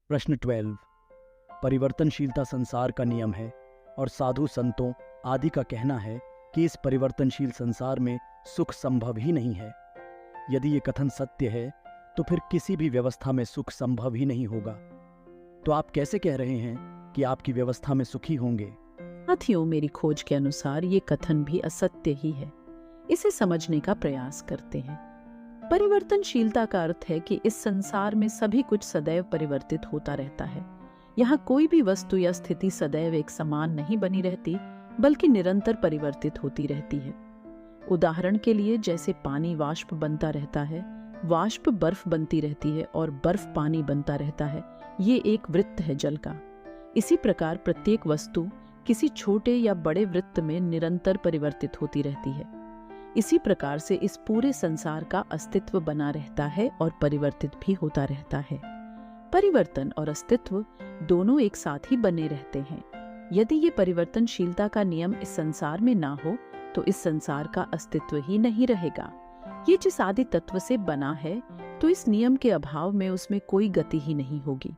प्रश्न 12। परिवर्तनशीलता संसार का नियम है और साधु संतों आदि का कहना है कि इस परिवर्तनशील संसार में सुख संभव ही नहीं है। यदि ये कथन सत्य है तो फिर किसी भी व्यवस्था में सुख संभव ही नहीं होगा। तो आप कैसे कह रहे हैं कि आपकी व्यवस्था में सुखी होंगे? साथियों, मेरी खोज के अनुसार ये कथन भी असत्य ही है। इसे समझने का प्रयास करते हैं। परिवर्तनशीलता का अर्थ है कि इस संसार में सभी कुछ सदैव परिवर्तित होता रहता है। यहाँ कोई भी वस्तु या स्थिति सदैव एक समान नहीं बनी रहती, बल्कि निरंतर परिवर्तित होती रहती है। उदाहरण के लिए, जैसे पानी वाष्प बनता रहता है, वाष्प बर्फ बनती रहती है और बर्फ पानी बनता रहता है। ये एक वृत्त है जल का। इसी प्रकार प्रत्येक वस्तु किसी छोटे या बड़े वृत्त में निरंतर परिवर्तित होती रहती है। इसी प्रकार से इस पूरे संसार का अस्तित्व बना रहता है और परिवर्तित भी होता रहता है। परिवर्तन और अस्तित्व दोनों एक साथ ही बने रहते हैं। यदि ये परिवर्तनशीलता का नियम इस संसार में ना हो तो इस संसार का अस्तित्व ही नहीं रहेगा। ये जिस आदि तत्व से बना है, तो इस नियम के अभाव में उसमें कोई गति ही नहीं होगी।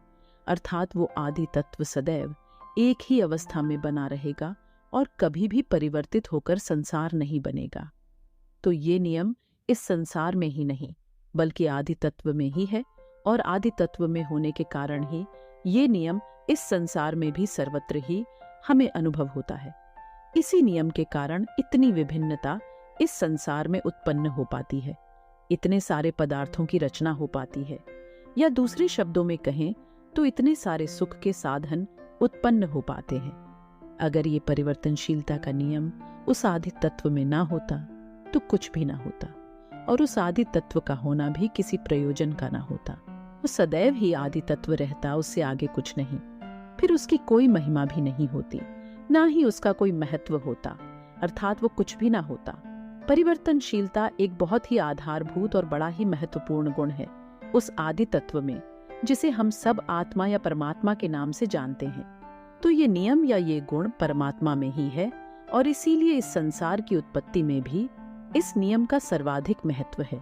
अर्थात वो आदि तत्व सदैव एक ही अवस्था में बना रहेगा और कभी भी परिवर्तित होकर संसार नहीं बनेगा। तो ये नियम इस संसार में ही नहीं, बल्कि आदि तत्व में ही है, और आदि तत्व में होने के कारण ही ये नियम इस संसार में भी सर्वत्र ही हमें अनुभव होता है। इसी नियम के कारण इतनी विभिन्नता इस संसार में उत्पन्न हो पाती है, इतने सारे पदार्थों की रचना हो पाती है, या दूसरे शब्दों में कहें तो इतने सारे सुख के साधन उत्पन्न हो पाते हैं। अगर ये परिवर्तनशीलता का नियम उस आदि तत्व में ना होता तो कुछ भी ना होता, और उस आदि तत्व का होना भी किसी प्रयोजन का ना होता। वो सदैव ही आदि तत्व रहता, उससे आगे कुछ नहीं। फिर उसकी कोई महिमा भी नहीं होती, ना ही उसका कोई महत्व होता, अर्थात वो कुछ भी ना होता। परिवर्तनशीलता एक बहुत ही आधारभूत और बड़ा ही महत्वपूर्ण गुण है उस आदि तत्व में, जिसे हम सब आत्मा या परमात्मा के नाम से जानते हैं। तो ये नियम या ये गुण परमात्मा में ही है, और इसीलिए इस संसार की उत्पत्ति में भी इस नियम का सर्वाधिक महत्व है।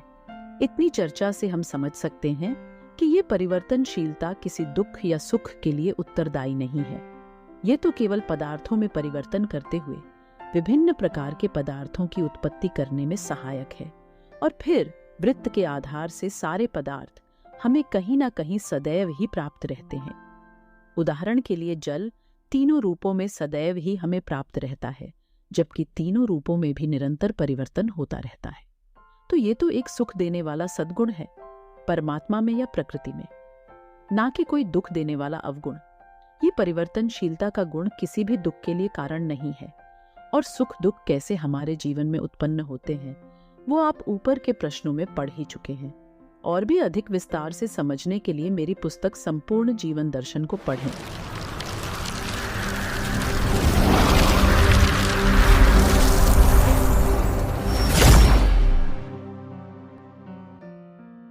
इतनी चर्चा से हम समझ सकते हैं कि ये परिवर्तनशीलता किसी दुख या सुख के लिए उत्तरदायी नहीं है। ये तो केवल पदार्थों में परिवर्तन करते हुए विभिन्न प्रकार के पदार्थों की उत्पत्ति करने में सहायक है, और फिर वृत्त के आधार से सारे पदार्थ हमें कहीं ना कहीं सदैव ही प्राप्त रहते हैं। उदाहरण के लिए, जल तीनों रूपों में सदैव ही हमें प्राप्त रहता है, जबकि तीनों रूपों में भी निरंतर परिवर्तन होता रहता है। तो ये तो एक सुख देने वाला सद्गुण है परमात्मा में या प्रकृति में, ना कि कोई दुख देने वाला अवगुण। ये परिवर्तनशीलता का गुण किसी भी दुख के लिए कारण नहीं है। और सुख दुख कैसे हमारे जीवन में उत्पन्न होते हैं, वो आप ऊपर के प्रश्नों में पढ़ ही चुके हैं। और भी अधिक विस्तार से समझने के लिए मेरी पुस्तक संपूर्ण जीवन दर्शन को पढ़ें।